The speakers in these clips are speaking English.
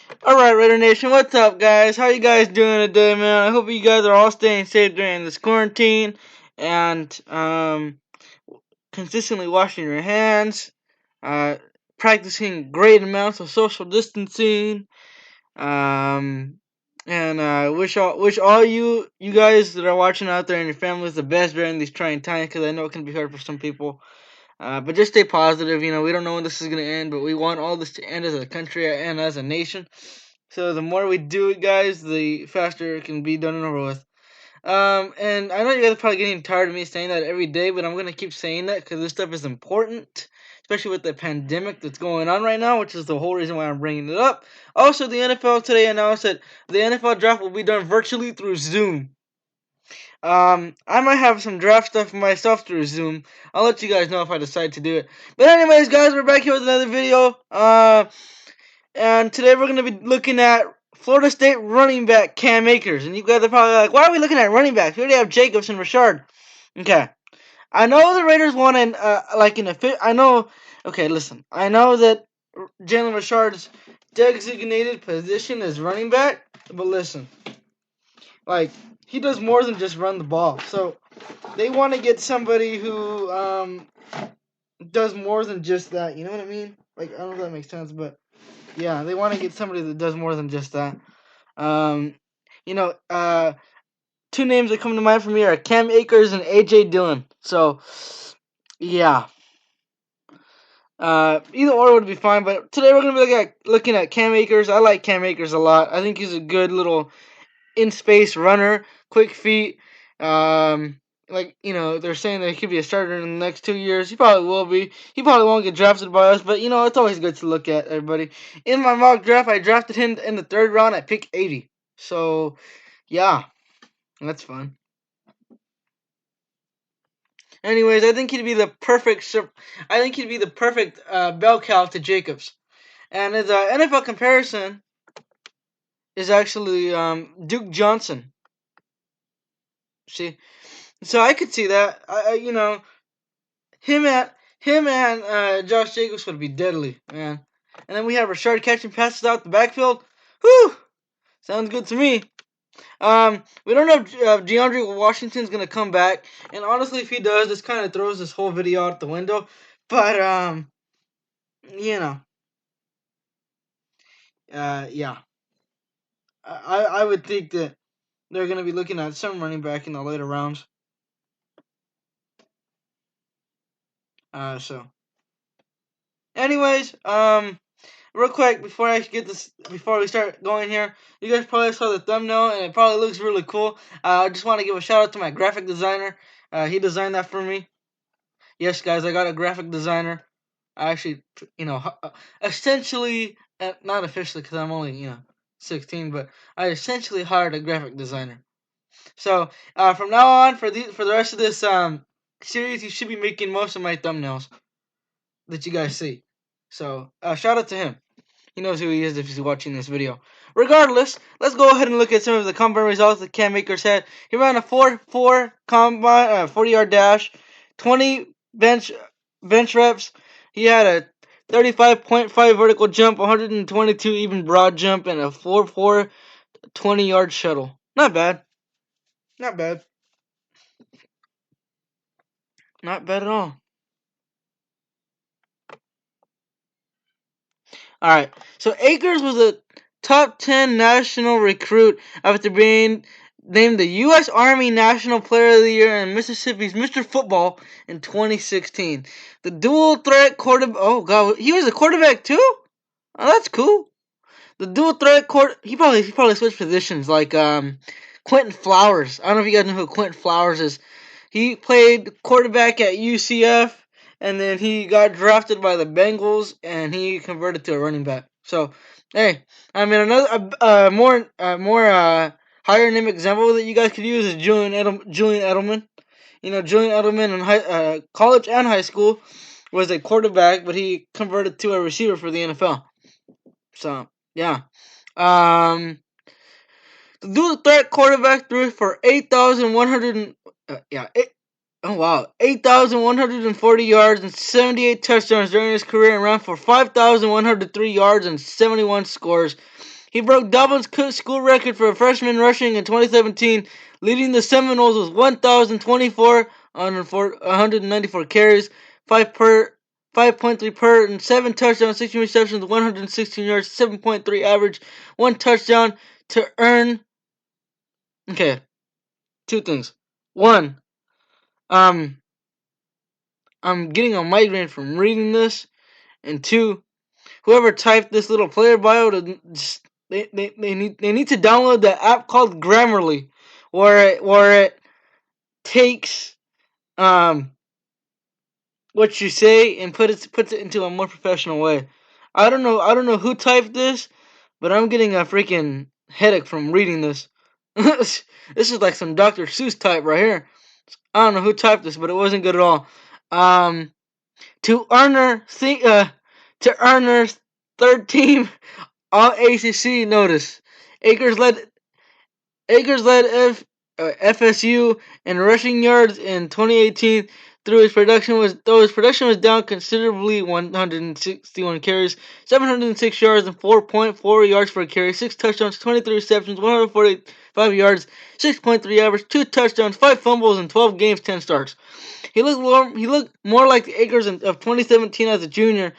Alright, Raidernation, what's up, guys? How you guys doing today, man? I hope you guys are all staying safe during this quarantine and consistently washing your hands, uh, practicing great amounts of social distancing, um, and wish all you guys that are watching out there and your families the best during these trying times, because I know it can be hard for some people. But just stay positive. You know, we don't know when this is gonna end, but we want all this to end as a country and as a nation. So the more we do it, guys, the faster it can be done and over with. And I know you guys are probably getting tired of me saying that every day, but I'm gonna keep saying that because this stuff is important, especially with the pandemic that's going on right now, which is the whole reason why I'm bringing it up. Also, the NFL today announced that the NFL draft will be done virtually through Zoom. I might have some draft stuff myself through Zoom. I'll let you guys know if I decide to do it. But anyways, guys, we're back here with another video. And today we're going to be looking at Florida State running back Cam Akers. And you guys are probably like, why are we looking at running backs? We already have Jacobs and Richard. Okay. I know the Raiders want okay, listen. I know that Jalen Richard's designated position is running back. But listen. Like, he does more than just run the ball. So, they want to get somebody who does more than just that. You know what I mean? Like, I don't know if that makes sense, but yeah, they want to get somebody that does more than just that. Two names that come to mind for me are Cam Akers and A.J. Dillon. So, yeah. Either or would be fine, but today we're going to be looking at Cam Akers. I like Cam Akers a lot. I think he's a good little in-space runner, quick feet. They're saying that he could be a starter in the next 2 years. He probably will be. He probably won't get drafted by us, but, it's always good to look at, everybody. In my mock draft, I drafted him in the 3rd round at pick 80. So, yeah, that's fun. Anyways, I think he'd be the perfect bell cow to Jacobs. And his NFL comparison is actually Duke Johnson. See? So I could see that. Him and Josh Jacobs would be deadly, man. And then we have Richard catching passes out the backfield. Whew! Sounds good to me. We don't know if DeAndre Washington's gonna come back, and honestly, if he does, this kind of throws this whole video out the window. But yeah. I would think that they're gonna be looking at some running back in the later rounds. Anyways, real quick before we start going here, you guys probably saw the thumbnail and it probably looks really cool. I just want to give a shout out to my graphic designer. He designed that for me. Yes, guys, I got a graphic designer. I actually, essentially, not officially because I'm only 16, but I essentially hired a graphic designer. So from now on, for the rest of this series, you should be making most of my thumbnails that you guys see. So shout out to him. He knows who he is if he's watching this video. Regardless, let's go ahead and look at some of the combine results that Cam Akers had. He ran a 4.4 combine, 40-yard dash, 20 bench reps. He had a 35.5 vertical jump, 122 even broad jump, and a 4.4 20-yard shuttle. Not bad. Not bad. Not bad at all. Alright, so Akers was a top 10 national recruit after being named the U.S. Army National Player of the Year and Mississippi's Mr. Football in 2016. The dual threat quarterback. Oh, God. He was a quarterback, too? Oh, that's cool. The dual threat he probably switched positions like Quentin Flowers. I don't know if you guys know who Quentin Flowers is. He played quarterback at UCF, and then he got drafted by the Bengals, and he converted to a running back. So, hey, I mean, another more higher name example that you guys could use is Julian Edelman. Julian Edelman in college and high school was a quarterback, but he converted to a receiver for the NFL. So, yeah. The dual threat quarterback threw for 8,140 yards and 78 touchdowns during his career and ran for 5,103 yards and 71 scores. He broke Dublin's school record for a freshman rushing in 2017, leading the Seminoles with 1,024 on 194 carries, 5.3 per, and 7 touchdowns, 16 receptions, 116 yards, 7.3 average, 1 touchdown to earn. Okay, 2 things. 1, I'm getting a migraine from reading this, and 2, whoever typed this little player bio, they need to download the app called Grammarly, where it takes what you say and puts it into a more professional way. I don't know who typed this, but I'm getting a freaking headache from reading this. This is like some Dr. Seuss type right here. I don't know who typed this, but it wasn't good at all. To earn her third team All ACC notice. Akers led FSU in rushing yards in 2018. Though his production was down considerably, 161 carries, 706 yards, and 4.4 yards per carry, 6 touchdowns, 23 receptions, 145 yards, 6.3 average, 2 touchdowns, 5 fumbles in 12 games, 10 starts. He looked more like the Akers of 2017 as a junior,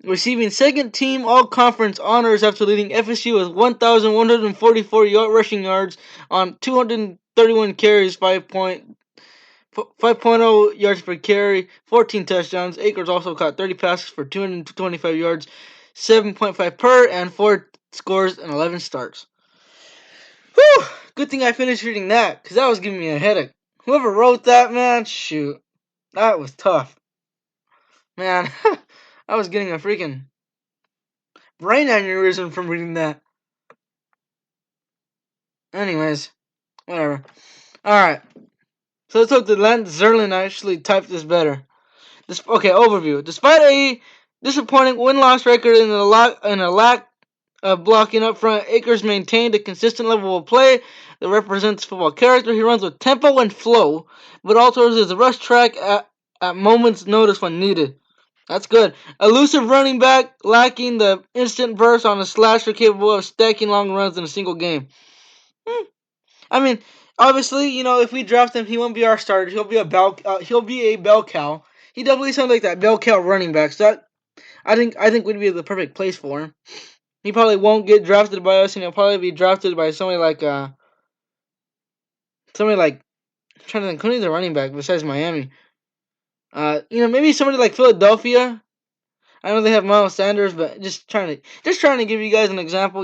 receiving second-team All-Conference honors after leading FSU with 1,144 rushing yards on 231 carries, 5.0 yards per carry, 14 touchdowns. Akers also caught 30 passes for 225 yards, 7.5 per, and 4 scores and 11 starts. Whew! Good thing I finished reading that, because that was giving me a headache. Whoever wrote that, man, shoot. That was tough. Man, I was getting a freaking brain aneurysm from reading that. Anyways, whatever. Alright. So let's hope that Lance Zerlin actually typed this better. Overview. Despite a disappointing win-loss record and a lack of blocking up front, Akers maintained a consistent level of play that represents football character. He runs with tempo and flow, but alters his rush track at moment's notice when needed. That's good. Elusive running back, lacking the instant burst on a slasher capable of stacking long runs in a single game. I mean, obviously, if we draft him, he won't be our starter. He'll be a bell cow. He definitely sounds like that bell cow running back. So that I think would be the perfect place for him. He probably won't get drafted by us, and he'll probably be drafted by somebody like I'm trying to think who's the running back besides Miami. Maybe somebody like Philadelphia. I know they have Miles Sanders, but just trying to give you guys an example.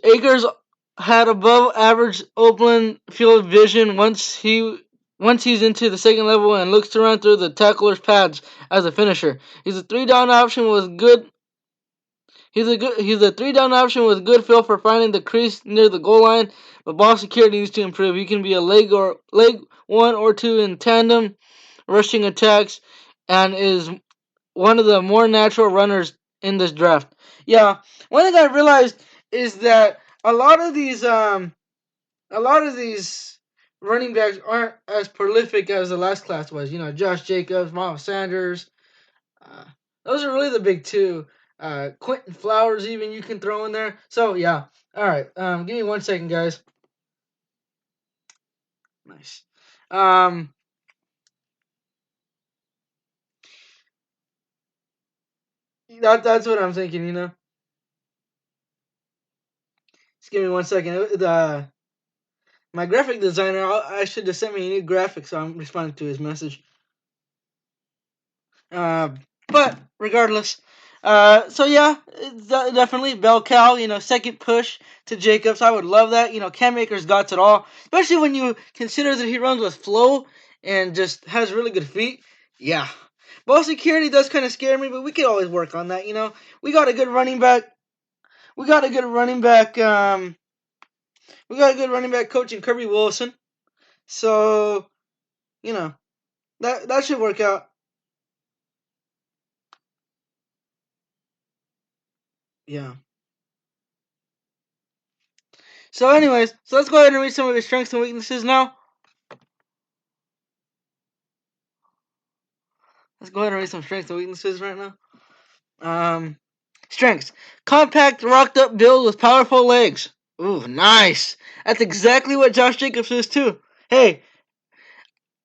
Akers had above average open field vision once he's into the second level and looks to run through the tackler's pads as a finisher. He's a 3-down option with good He's a 3-down option with good feel for finding the crease near the goal line, but ball security needs to improve. He can be a leg 1 or 2 in tandem rushing attacks and is one of the more natural runners in this draft. Yeah, one thing I realized is that a lot of these running backs aren't as prolific as the last class was. Josh Jacobs, Miles Sanders. Those are really the big two. Quentin Flowers, even you can throw in there. So yeah, all right. Give me 1 second, guys. Nice. That's what I'm thinking. Just give me 1 second. My graphic designer, I should have sent me a new graphic, so I'm responding to his message. But regardless, so yeah, definitely bell cow. Second push to Jacobs. I would love that. Cam Akers got it all, especially when you consider that he runs with flow and just has really good feet. Yeah, ball security does kind of scare me, but we could always work on that. We got a good running back. We got a good running back. We got a good running back coach in Kirby Wilson. So, that should work out. Yeah. So anyways, let's go ahead and read some of his strengths and weaknesses now. Let's go ahead and rate some strengths and weaknesses right now. Strengths: compact, rocked up build with powerful legs. Ooh, nice. That's exactly what Josh Jacobs is too. Hey,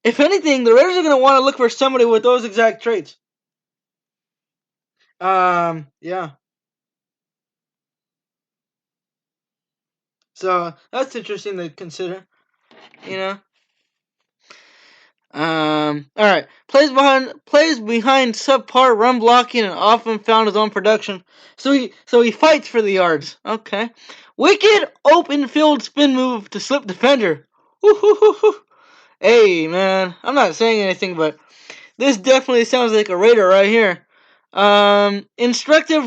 if anything, the Raiders are gonna want to look for somebody with those exact traits. Yeah. So that's interesting to consider. You know. All right. Plays behind subpar run blocking and often found his own production. So he fights for the yards. Okay. Wicked open field spin move to slip defender. Woo-hoo-hoo-hoo. Hey man, I'm not saying anything, but this definitely sounds like a Raider right here. Instructive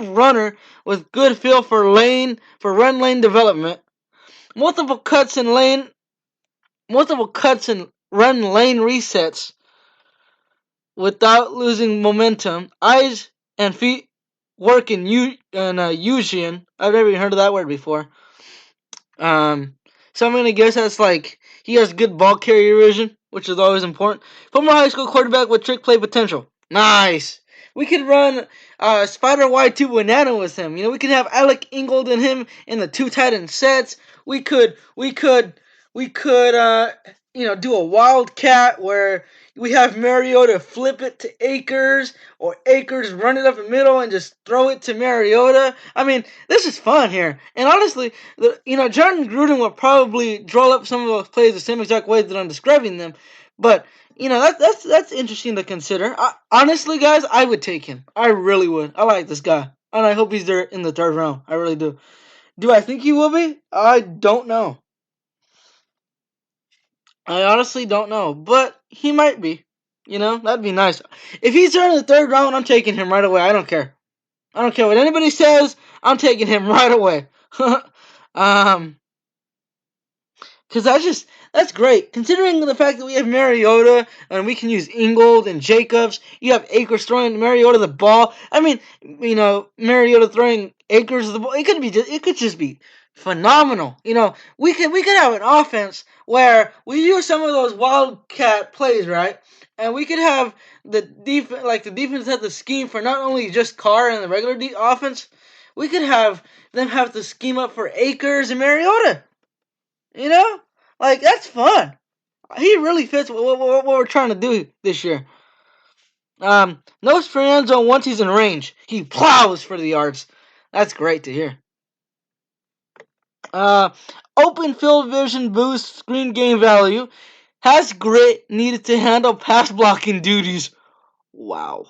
runner with good feel for run lane development. Multiple cuts and lane multiple cuts and run lane resets without losing momentum. Eyes and feet work in Ujian. I've never even heard of that word before. Um, so I'm gonna guess that's like he has good ball carrier vision, which is always important. Former high school quarterback with trick play potential. Nice. We could run Spider Y2 Banana with him. We could have Alec Ingold and him in the two tight end sets. We could do a wildcat where we have Mariota flip it to Akers, or Akers run it up the middle and just throw it to Mariota. I mean, this is fun here. And honestly, Jordan Gruden will probably draw up some of those plays the same exact way that I'm describing them. But that's interesting to consider. Honestly, guys, I would take him. I really would. I like this guy, and I hope he's there in the third round. I really do. Do I think he will be? I don't know. I honestly don't know, but he might be. That'd be nice. If he's there in the third round, I'm taking him right away. I don't care. I don't care what anybody says. I'm taking him right away. um, because that's great. Considering the fact that we have Mariota and we can use Ingold and Jacobs, you have Akers throwing Mariota the ball. I mean, Mariota throwing Akers the ball. It could just be phenomenal. We could have an offense where we use some of those wildcat plays, right? And we could have the defense have the scheme for not only just Carr and the regular offense. We could have them have the scheme up for Akers and Mariota. You know, that's fun. He really fits what we're trying to do this year. No sprint zone once he's in range. He plows for the yards. That's great to hear. Uh, Open field vision boosts screen game value. Has grit needed to handle pass blocking duties. Wow.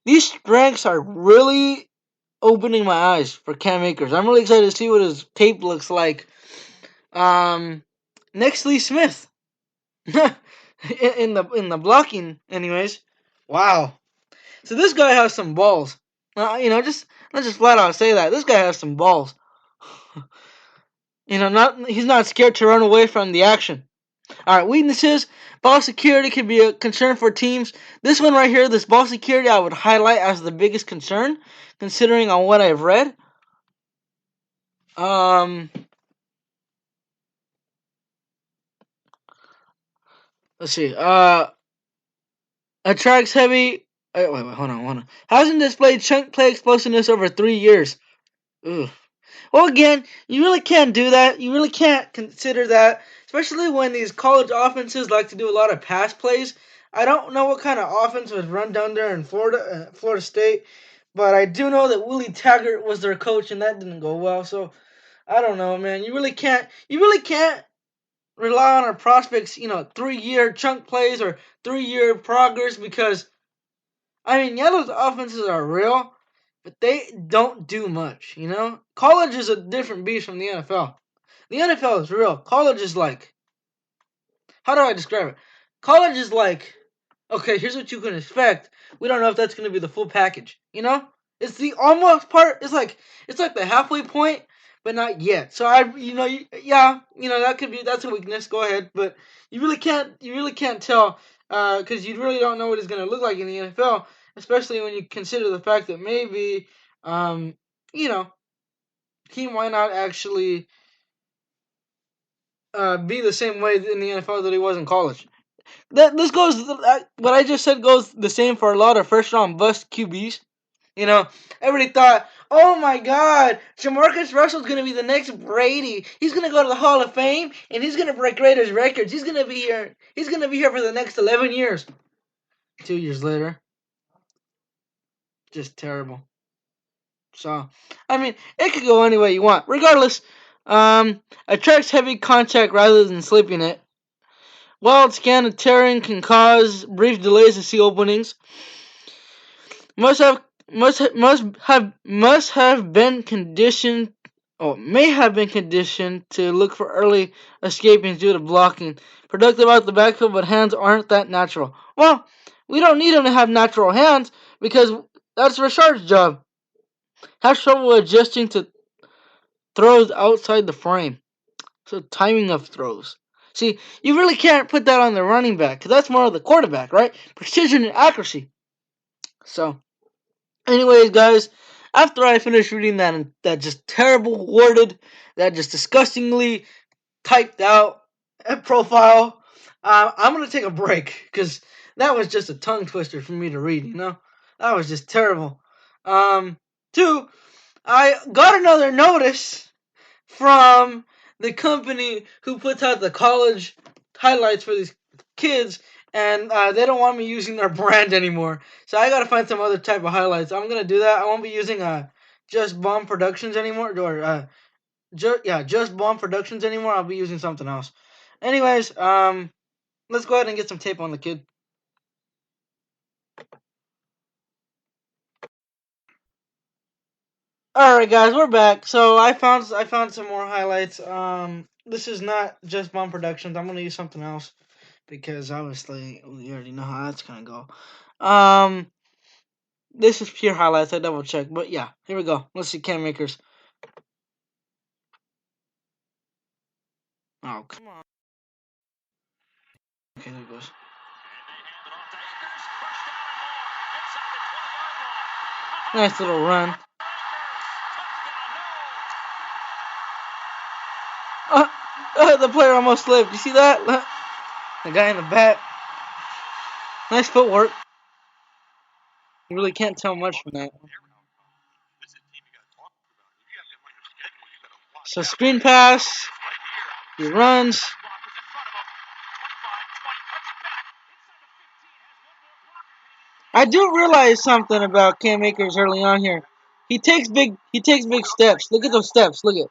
These strengths are really opening my eyes for Cam Akers. I'm really excited to see what his tape looks like. Next Lee Smith. in the blocking, anyways. Wow. So this guy has some balls. Just let's just flat out say that this guy has some balls. He's not scared to run away from the action. All right, weaknesses. Ball security can be a concern for teams. This one right here, this ball security, I would highlight as the biggest concern, considering on what I've read. Let's see. Attracts heavy. Wait, hold on. Hasn't displayed chunk play explosiveness over 3 years. Ugh. Well, again, you really can't do that. You really can't consider that, especially when these college offenses like to do a lot of pass plays. I don't know what kind of offense was run down there in Florida State, but I do know that Willie Taggart was their coach, and that didn't go well. So I don't know, man. You really can't rely on our prospects, 3-year chunk plays or 3-year progress, because those offenses are real, but they don't do much, College is a different beast from the NFL. The NFL is real. College is like, how do I describe it? College is like, okay, here's what you can expect. We don't know if that's going to be the full package, It's the almost part. It's like the halfway point, but not yet. So that's a weakness. Go ahead, but you really can't tell, because you really don't know what it's going to look like in the NFL, especially when you consider the fact that maybe, he might not actually be the same way in the NFL that he was in college. this goes. What I just said goes the same for a lot of first round bust QBs. You know, everybody thought, oh my God, Jamarcus Russell's going to be the next Brady. He's going to go to the Hall of Fame, and he's going to break Raiders records. He's going to be here. He's going to be here for the next 11 years. 2 years later, just terrible. So, I mean, it could go any way you want. Regardless, attracts heavy contact rather than slipping it. Wild scan and tearing can cause brief delays to see openings. Must have been conditioned, or may have been conditioned to look for early escaping due to blocking. Productive out the backfield, but hands aren't that natural. Well, we don't need him to have natural hands because that's Rashard's job. Has trouble adjusting to throws outside the frame. So timing of throws. See, you really can't put that on the running back because that's more of the quarterback, right? Precision and accuracy. So, anyways, guys, after I finished reading that just terrible worded, that just disgustingly typed out profile, I'm gonna take a break because that was just a tongue twister for me to read. You know, that was just terrible. Two, I got another notice from the company who puts out the college highlights for these kids, and they don't want me using their brand anymore. So I gotta find some other type of highlights. I'm gonna do that. I won't be using Just Bomb Productions anymore, or Just Bomb Productions anymore. I'll be using something else. Anyways, let's go ahead and get some tape on the kid. All right, guys, we're back. So I found some more highlights. This is not Just Bomb Productions. I'm gonna use something else because obviously we already know how that's gonna go. This is pure highlights. I double checked, but yeah, here we go. Let's see Cam Akers. Oh, come on. Okay, there it goes. Nice little run. The player almost slipped. You see that? The guy in the back. Nice footwork. You really can't tell much from that. So screen pass. He runs. I do realize something about Cam Akers early on here. He takes big steps. Look at those steps. Look at.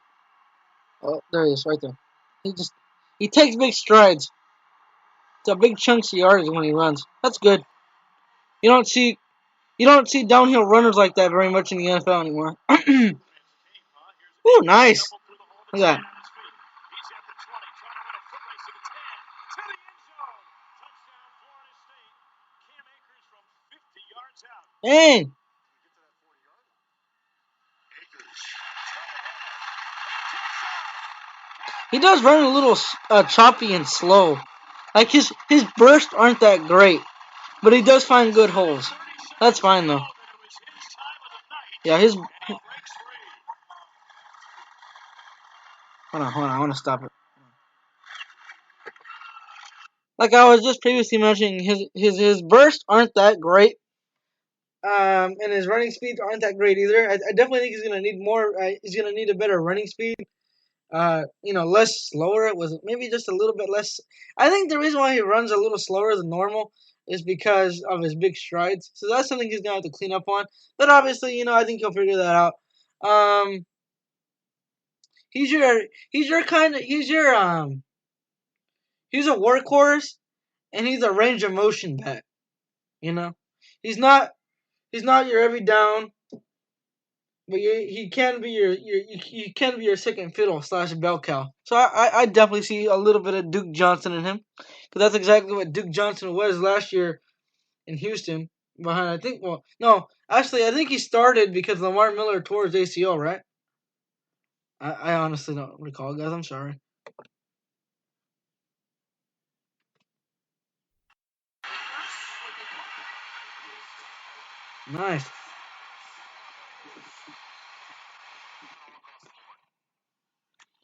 Oh, there he is, right there. He takes big strides. It's a big chunks of yardage when he runs. That's good. You don't see downhill runners like that very much in the NFL anymore. Ooh, nice. Look at that. Dang. He does run a little choppy and slow. Like his bursts aren't that great, but he does find good holes. That's fine though. Yeah, his. Hold on. I want to stop it. Like I was just previously mentioning, his bursts aren't that great. And his running speeds aren't that great either. I definitely think he's gonna need more. He's gonna need a better running speed. Less slower. It was maybe just a little bit less. I think the reason why he runs a little slower than normal is because of his big strides. So that's something he's gonna have to clean up on. But obviously, I think he'll figure that out. Um, he's your kind of he's a workhorse and he's a range of motion back. You know, he's not your every down. But he can be your second fiddle / bell cow. So I definitely see a little bit of Duke Johnson in him, because that's exactly what Duke Johnson was last year in Houston. Behind I think he started because Lamar Miller tore his ACL, right? I honestly don't recall, guys. I'm sorry. Nice.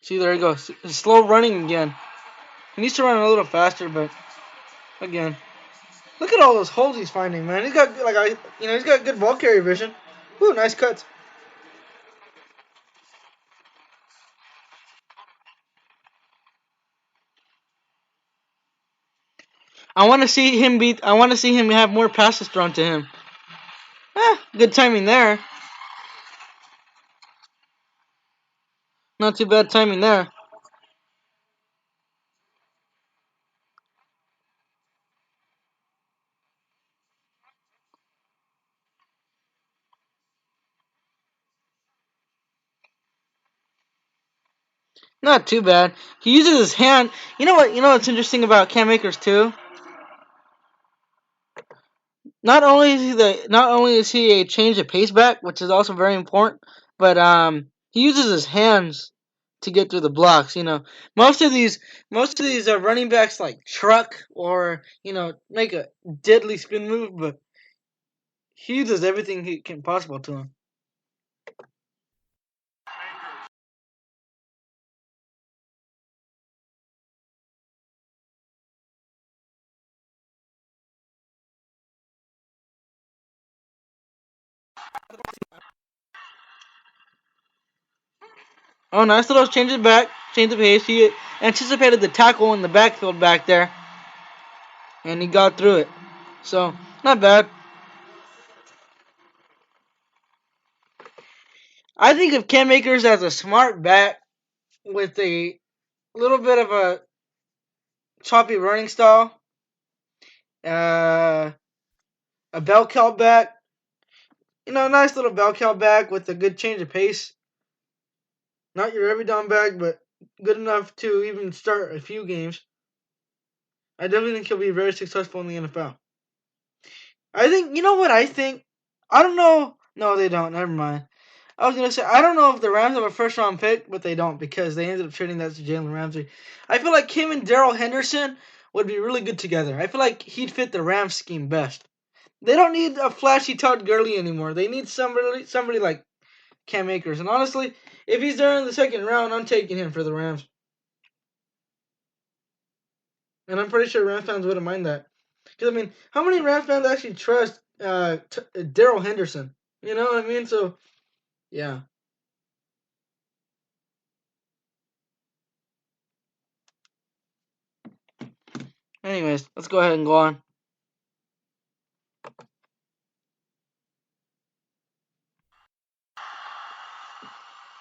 See, there he goes. Slow running again. He needs to run a little faster, but again. Look at all those holes he's finding, man. He's got he's got good ball carrier vision. Ooh, nice cuts. I want to see him beat. I want to see him have more passes thrown to him. Good timing there. Not too bad timing there. Not too bad. He uses his hand. You know what? You know what's interesting about Cam Akers too? Not only is he a change of pace back, which is also very important, but he uses his hands to get through the blocks. You know, most of these running backs like truck or make a deadly spin move, but he uses everything he can possible to him. Oh, nice little change of back, change of pace. He anticipated the tackle in the backfield back there, and he got through it. So not bad. I think of Cam Akers as a smart back with a little bit of a choppy running style, uh, a bell cow back. Nice little bell cow back with a good change of pace. Not your every down back, but good enough to even start a few games. I definitely think he'll be very successful in the NFL. I think, you know what I think? I don't know. No, they don't. Never mind. I was gonna say I don't know if the Rams have a first round pick, but they don't because they ended up trading that to Jalen Ramsey. I feel like him and Darrell Henderson would be really good together. I feel like he'd fit the Rams scheme best. They don't need a flashy Todd Gurley anymore. They need somebody like Cam Akers. And honestly, if he's there in the second round, I'm taking him for the Rams. And I'm pretty sure Rams fans wouldn't mind that. Because I mean, how many Rams fans actually trust Darrell Henderson? You know what I mean? So yeah. Anyways, let's go ahead and go on.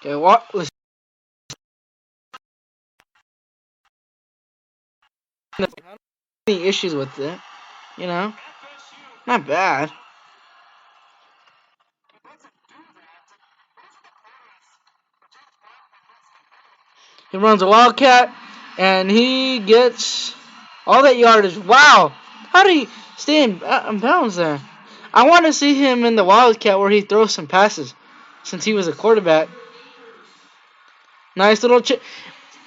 Okay, what? Listen, any issues with it? You know, not bad. He runs a wildcat, and he gets all that yardage. Wow, how did he stay in bounds there? I want to see him in the wildcat where he throws some passes, since he was a quarterback. Nice little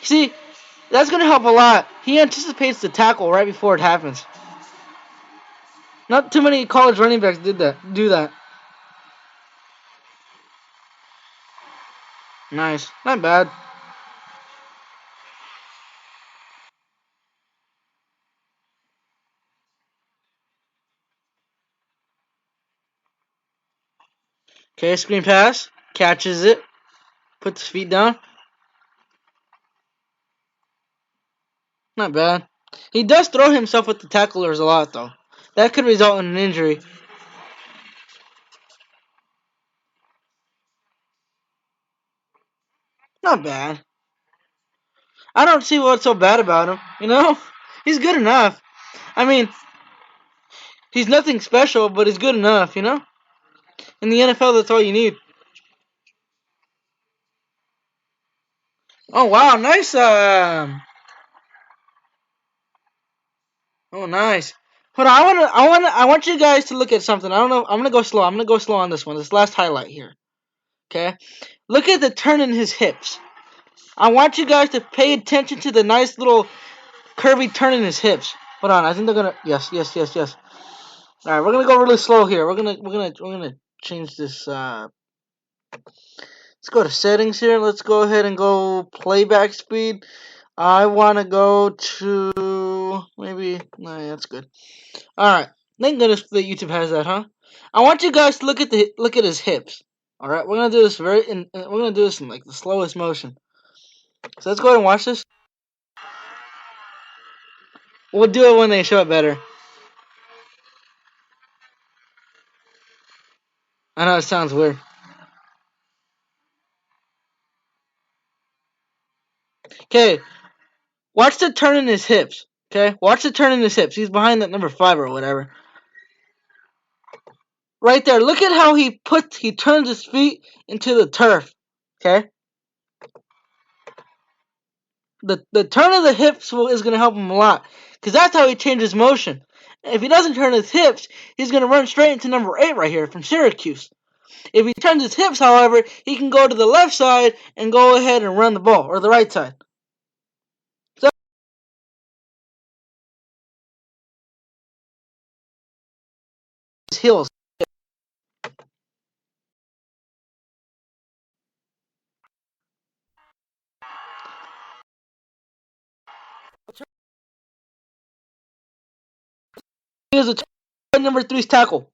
see, that's gonna help a lot. He anticipates the tackle right before it happens. Not too many college running backs do that. Nice, not bad. Okay, screen pass, catches it, puts his feet down. Not bad. He does throw himself with the tacklers a lot, though. That could result in an injury. Not bad. I don't see what's so bad about him. He's good enough. I mean, he's nothing special, but he's good enough. In the NFL, that's all you need. Oh wow, nice. Oh nice. Hold on, I want you guys to look at something. I don't know. I'm gonna go slow. I'm gonna go slow on this one. This last highlight here. Okay. Look at the turn in his hips. I want you guys to pay attention to the nice little curvy turn in his hips. Hold on, I think they're gonna. Yes, yes, yes, yes. All right, we're gonna go really slow here. We're gonna change this. Let's go to settings here. Let's go ahead and go playback speed. I want to go to maybe. No, yeah, that's good. All right. Thank goodness that YouTube has that, huh? I want you guys to look at his hips. All right, we're gonna do this we're gonna do this in like the slowest motion. So let's go ahead and watch this. We'll do it when they show it better. I know it sounds weird. Okay, watch the turn in his hips. Okay, watch the turn in his hips. He's behind that number 5 or whatever. Right there. Look at how he turns his feet into the turf. Okay, the turn of the hips is going to help him a lot because that's how he changes motion. If he doesn't turn his hips, he's going to run straight into number 8 right here from Syracuse. If he turns his hips, however, he can go to the left side and go ahead and run the ball, or the right side. So his heels. He is a number 3's tackle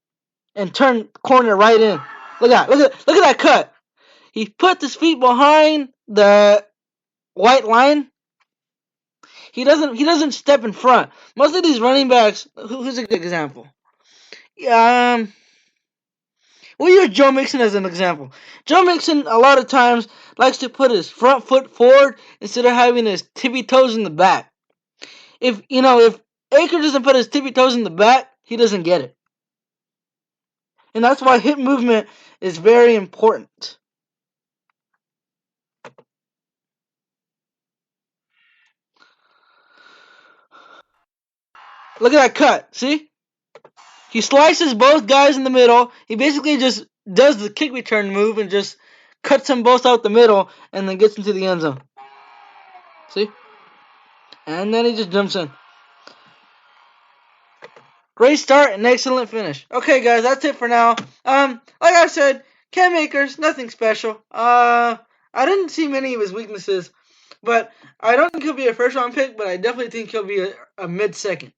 and turn corner right in. Look at that cut. He put his feet behind the white line. He doesn't step in front. Most of these running backs. Who's a good example? We'll use Joe Mixon as an example. Joe Mixon a lot of times likes to put his front foot forward instead of having his tippy toes in the back. If Akers doesn't put his tippy toes in the back, he doesn't get it. And that's why hip movement is very important. Look at that cut. See? He slices both guys in the middle. He basically just does the kick return move and just cuts them both out the middle and then gets into the end zone. See? And then he just jumps in. Great start and excellent finish. Okay, guys, that's it for now. Like I said, Cam Akers, nothing special. I didn't see many of his weaknesses, but I don't think he'll be a first-round pick, but I definitely think he'll be a mid-second.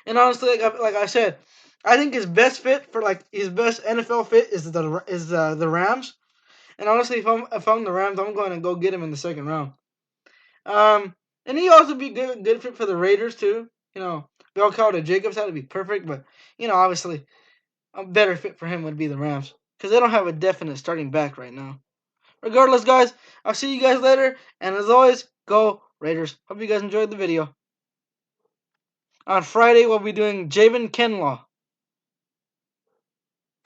And honestly, like I said, I think his best fit for his best NFL fit is the Rams. And honestly, if I'm the Rams, I'm going to go get him in the second round. And he also be good fit for the Raiders too. Bell Calder Jacobs had to be perfect, but obviously a better fit for him would be the Rams because they don't have a definite starting back right now. Regardless, guys, I'll see you guys later, and as always, go Raiders. Hope you guys enjoyed the video. On Friday, we'll be doing Javen Kinlaw.